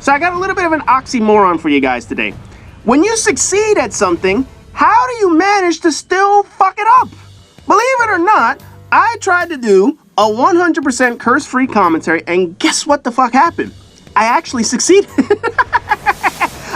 So I got a little bit of an oxymoron for you guys today. When you succeed at something, how do you manage to still fuck it up? Believe it or not, I tried to do a 100% curse-free commentary, and guess what the fuck happened? I actually succeeded.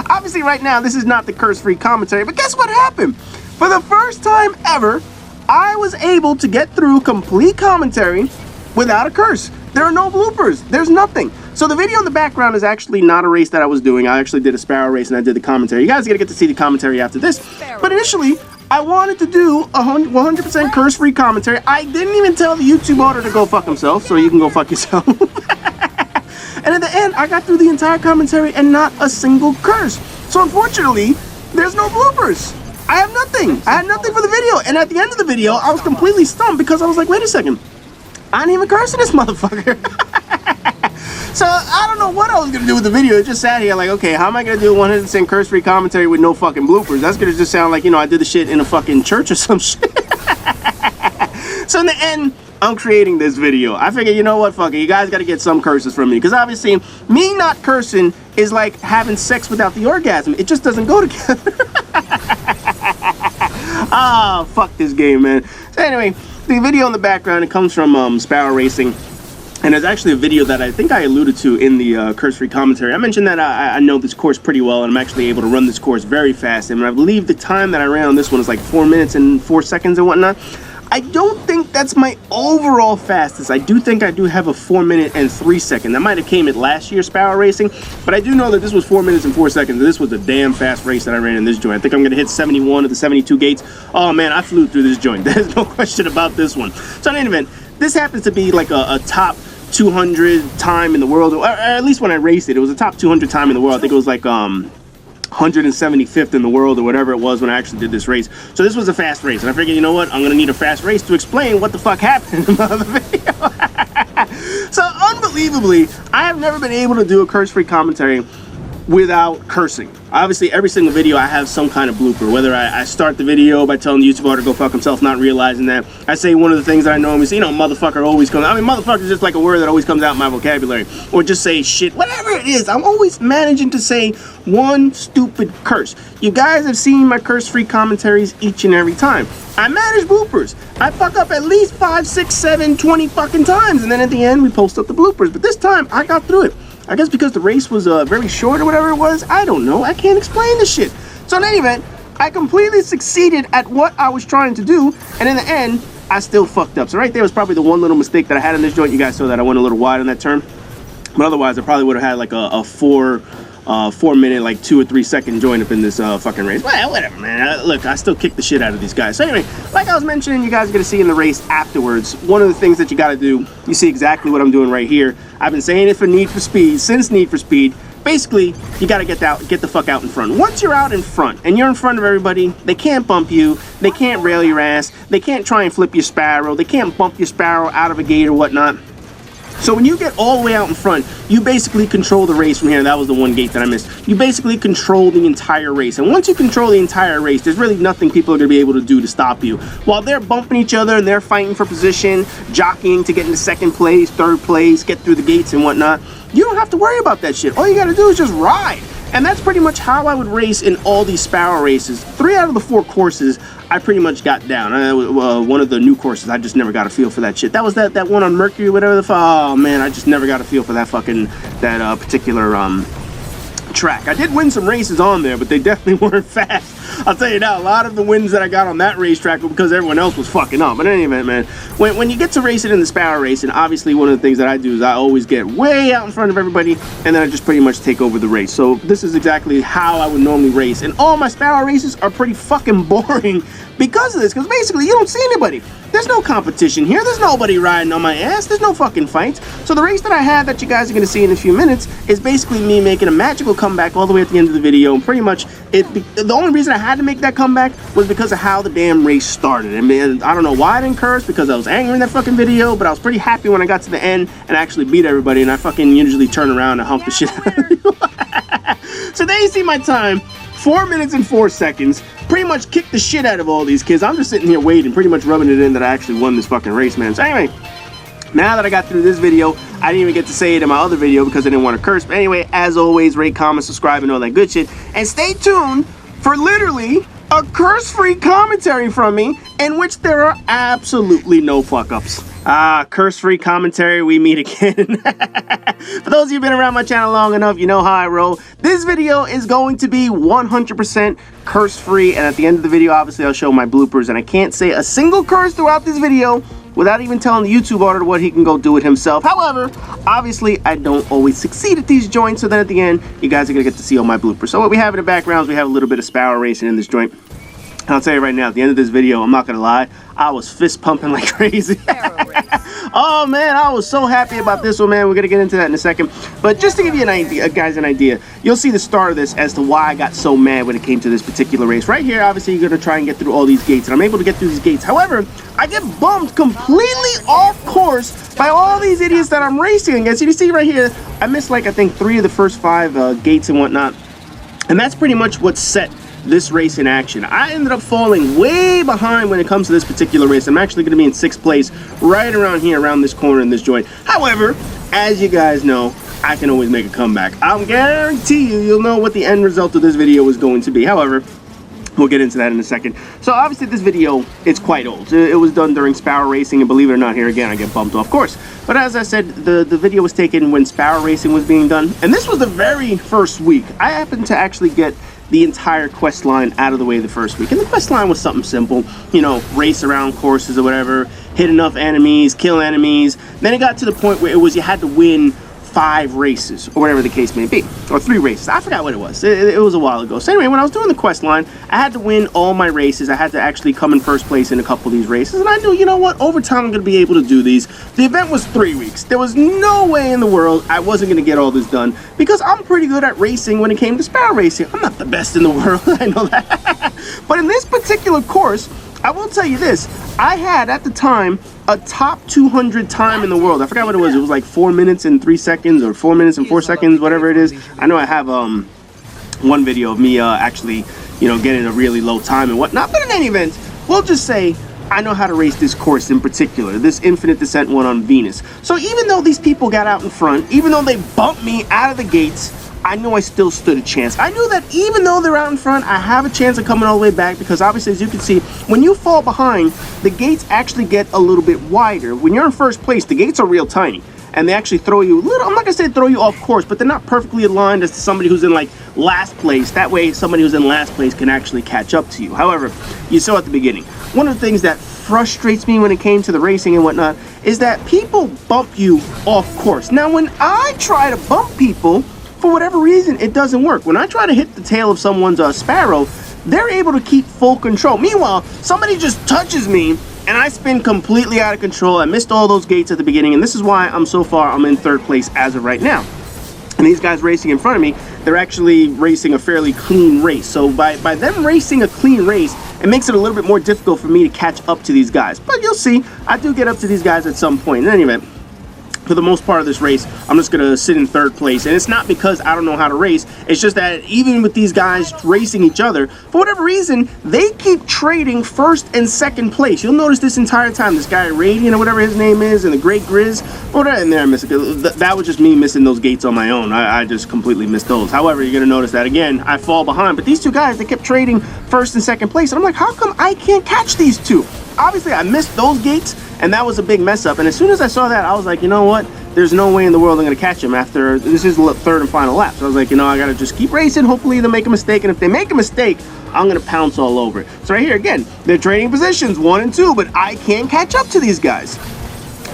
Obviously right now, this is not the curse-free commentary, but guess what happened? For the first time ever, I was able to get through complete commentary without a curse. There are no bloopers. There's nothing. So the video in the background is actually not a race that I was doing. I actually did a sparrow race and I did the commentary. You guys are gonna get to see the commentary after this. But initially, I wanted to do a 100% curse-free commentary. I didn't even tell the YouTube auditor to go fuck himself, so you can go fuck yourself. And at the end, I got through the entire commentary and not a single curse. So unfortunately, there's no bloopers. I have nothing. I had nothing for the video. And at the end of the video, I was completely stumped because I was like, wait a second. I didn't even curse in this motherfucker. So I don't know what I was going to do with the video. It just sat here like, okay, how am I going to do a 100% curse-free commentary with no fucking bloopers? That's going to just sound like, you know, I did the shit in a fucking church or some shit. So in the end, I'm creating this video. I figured, you know what, fuck it. You guys got to get some curses from me. Because obviously, me not cursing is like having sex without the orgasm. It just doesn't go together. Ah, fuck this game, man. So anyway, the video in the background, it comes from Sparrow Racing. And there's actually a video that I think I alluded to in the curse-free commentary. I mentioned that I know this course pretty well, and I'm actually able to run this course very fast. And I believe the time that I ran on this one is like 4 minutes and 4 seconds and whatnot. I don't think that's my overall fastest. I do think I do have a 4 minute and 3 second. That might have came at last year's Sparrow Racing, but I do know that this was 4 minutes and 4 seconds. This was a damn fast race that I ran in this joint. I think I'm gonna hit 71 of the 72 gates. Oh man, I flew through this joint. There's no question about this one. So in any event, this happens to be like a top 200 time in the world, or at least when I raced it, it was a top 200 time in the world. I think it was like 175th in the world or whatever it was when I actually did this race. So this was a fast race, and I figured, you know what, I'm gonna need a fast race to explain what the fuck happened in the other video. So unbelievably, I have never been able to do a curse-free commentary without cursing. Obviously, every single video I have some kind of blooper, whether I start the video by telling the YouTuber to go fuck himself, not realizing that. I say one of the things that I normally say, you know, motherfucker always comes, I mean, motherfucker is just like a word that always comes out in my vocabulary. Or just say shit, whatever it is, I'm always managing to say one stupid curse. You guys have seen my curse-free commentaries each and every time. I manage bloopers. I fuck up at least 5, 6, 7, 20 fucking times, and then at the end, we post up the bloopers. But this time, I got through it. I guess because the race was very short or whatever it was. I don't know. I can't explain this shit. So in any event, I completely succeeded at what I was trying to do. And in the end, I still fucked up. So right there was probably the one little mistake that I had in this joint. You guys saw that I went a little wide on that turn. But otherwise, I probably would have had like a 4 minute, like 2 or 3 second joint up in this fucking race. Well, whatever, man. Look, I still kick the shit out of these guys. So anyway, like I was mentioning, you guys are going to see in the race afterwards, one of the things that you got to do, you see exactly what I'm doing right here. I've been saying it for Need for Speed, since Need for Speed. Basically, you got to get the fuck out in front. Once you're out in front, and you're in front of everybody, they can't bump you, they can't rail your ass, they can't try and flip your Sparrow, they can't bump your Sparrow out of a gate or whatnot. So when you get all the way out in front, you basically control the race from here. That was the one gate that I missed. You basically control the entire race. And once you control the entire race, there's really nothing people are going to be able to do to stop you. While they're bumping each other and they're fighting for position, jockeying to get into second place, third place, get through the gates and whatnot, you don't have to worry about that shit. All you got to do is just ride. And that's pretty much how I would race in all these Sparrow races. 3 out of the 4 courses, I pretty much got down. One of the new courses, I just never got a feel for that shit. That was that one on Mercury, whatever the fuck. Oh man, I just never got a feel for that fucking, particular track. I did win some races on there, but they definitely weren't fast. I'll tell you now, a lot of the wins that I got on that racetrack were because everyone else was fucking up. But in any event, man, when you get to racing in the Sparrow race, and obviously one of the things that I do is I always get way out in front of everybody, and then I just pretty much take over the race. So this is exactly how I would normally race. And all my Sparrow races are pretty fucking boring because of this, because basically you don't see anybody. There's no competition here. There's nobody riding on my ass. There's no fucking fights. So the race that I had that you guys are going to see in a few minutes is basically me making a magical comeback all the way at the end of the video. And pretty much, the only reason I had to make that comeback was because of how the damn race started. I mean, I don't know why I didn't curse, because I was angry in that fucking video, but I was pretty happy when I got to the end and actually beat everybody, and I fucking usually turn around and hump the shit out of you. So there you see my time. 4 minutes and 4 seconds. Pretty much kicked the shit out of all these kids. I'm just sitting here waiting, pretty much rubbing it in that I actually won this fucking race, man. So anyway, Now that I got through this video, I didn't even get to say it in my other video because I didn't want to curse. But anyway, as always, rate, comment, subscribe, and all that good shit. And stay tuned for literally a curse-free commentary from me in which there are absolutely no fuck-ups. Curse-free commentary, we meet again. For those of you who've been around my channel long enough, you know how I roll. This video is going to be 100% curse-free, and at the end of the video, obviously, I'll show my bloopers, and I can't say a single curse throughout this video without even telling the YouTube auditor what he can go do it himself. However, obviously, I don't always succeed at these joints, so then at the end, you guys are going to get to see all my bloopers. So what we have in the background is we have a little bit of Sparrow racing in this joint. I'll tell you right now, at the end of this video, I'm not going to lie, I was fist pumping like crazy. Oh man, I was so happy about this one, man. We're going to get into that in a second. But just to give you an idea, guys, you'll see the start of this as to why I got so mad when it came to this particular race. Right here, obviously, you're going to try and get through all these gates, and I'm able to get through these gates. However, I get bumped completely off course by all these idiots that I'm racing against. You see right here, I missed like, I think, 3 of the first 5 gates and whatnot. And that's pretty much what set this race in action. I ended up falling way behind when it comes to this particular race. I'm actually going to be in 6th place right around here, around this corner in this joint. However, as you guys know, I can always make a comeback. I'll guarantee you'll know what the end result of this video is going to be. However, we'll get into that in a second. So obviously this video, it's quite old. It was done during Sparrow Racing, and believe it or not, here again, I get bumped off course. But as I said, the video was taken when Sparrow Racing was being done, and this was the very first week. I happened to actually get the entire quest line out of the way the first week. And the quest line was something simple, you know, race around courses or whatever, hit enough enemies, kill enemies. Then it got to the point where it was you had to win 5 races, or whatever the case may be, or 3 races. I forgot what it was. It was a while ago. So anyway, when I was doing the quest line, I had to win all my races. I had to actually come in first place in a couple of these races, and I knew, you know what, over time I'm going to be able to do these. The event was 3 weeks. There was no way in the world I wasn't going to get all this done, because I'm pretty good at racing when it came to Sparrow Racing. I'm not the best in the world, I know that. But in this particular course, I will tell you this, I had at the time a top 200 time in the world. I forgot what it was. It was like 4 minutes and 3 seconds, or 4 minutes and 4 seconds, whatever it is. I know I have one video of me actually, you know, getting a really low time and whatnot. But in any event, we'll just say I know how to race this course in particular, this Infinite Descent one on Venus. So even though these people got out in front, even though they bumped me out of the gates, I knew I still stood a chance. I knew that even though they're out in front, I have a chance of coming all the way back, because obviously, as you can see, when you fall behind, the gates actually get a little bit wider. When you're in first place, the gates are real tiny, and they actually throw you a little, I'm not gonna say throw you off course, but they're not perfectly aligned as to somebody who's in like last place. That way, somebody who's in last place can actually catch up to you. However, you saw at the beginning, one of the things that frustrates me when it came to the racing and whatnot is that people bump you off course. Now, when I try to bump people, for whatever reason, it doesn't work. When I try to hit the tail of someone's Sparrow, they're able to keep full control. Meanwhile, somebody just touches me, and I spin completely out of control. I missed all those gates at the beginning, and this is why I'm in 3rd place as of right now. And these guys racing in front of me, they're actually racing a fairly clean race. So by them racing a clean race, it makes it a little bit more difficult for me to catch up to these guys. But you'll see, I do get up to these guys at some point. In any event, for the most part of this race, I'm just going to sit in 3rd place. And it's not because I don't know how to race. It's just that even with these guys racing each other, for whatever reason, they keep trading 1st and 2nd place. You'll notice this entire time, this guy Radiant or whatever his name is, and the Great Grizz, and there I missed it. That was just me missing those gates on my own. I just completely missed those. However, you're going to notice that, again, I fall behind. But these 2 guys, they kept trading 1st and 2nd place. And I'm like, how come I can't catch these 2? Obviously, I missed those gates, and that was a big mess up. And as soon as I saw that, I was like, you know what? There's no way in the world I'm going to catch him after this is the 3rd and final lap. So I was like, you know, I got to just keep racing. Hopefully they'll make a mistake. And if they make a mistake, I'm going to pounce all over it. So right here, again, they're trading positions 1 and 2, but I can't catch up to these guys.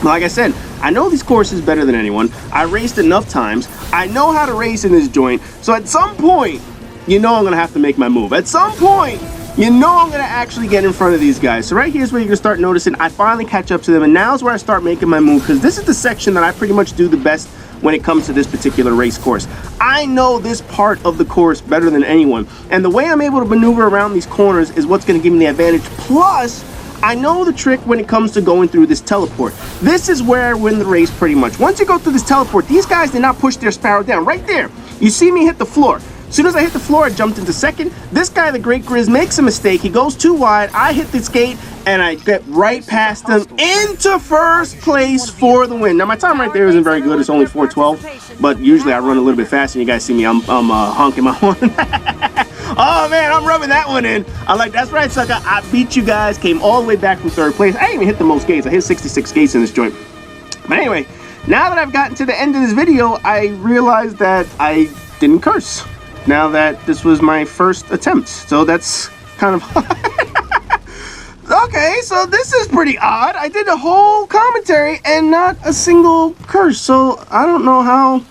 Like I said, I know these courses better than anyone. I raced enough times. I know how to race in this joint. So at some point, you know I'm going to have to make my move. At some point, you know I'm going to actually get in front of these guys. So right here's where you're going to start noticing I finally catch up to them, and now's where I start making my move, because this is the section that I pretty much do the best when it comes to this particular race course. I know this part of the course better than anyone, and the way I'm able to maneuver around these corners is what's going to give me the advantage. Plus, I know the trick when it comes to going through this teleport. This is where I win the race pretty much. Once you go through this teleport, these guys did not push their Sparrow down. Right there, you see me hit the floor. As soon as I hit the floor, I jumped into second. This guy, the Great Grizz, makes a mistake. He goes too wide. I hit the skate, and I get right past him into first place for the win. Now, my time right there isn't very good. It's only 4:12, but usually I run a little bit faster. You guys see me, I'm honking my horn. Oh, man, I'm rubbing that one in. I'm like, that's right, sucker. I beat you guys, came all the way back from third place. I didn't even hit the most gates. I hit 66 gates in this joint. But anyway, now that I've gotten to the end of this video, I realized that I didn't curse. Now that this was my first attempt. So that's kind of okay, so this is pretty odd. I did a whole commentary and not a single curse. So I don't know how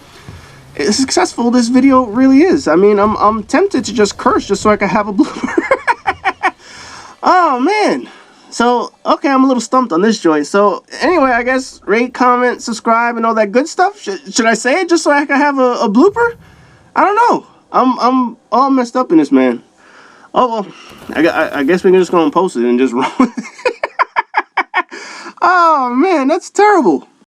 successful this video really is. I mean, I'm tempted to just curse just so I can have a blooper. Oh, man. So, okay, I'm a little stumped on this joint. So, anyway, I guess rate, comment, subscribe, and all that good stuff. Should I say it just so I can have a blooper? I don't know. I'm all messed up in this, man. Oh, well, I guess we're just going to post it and just roll with it. Oh, man, that's terrible.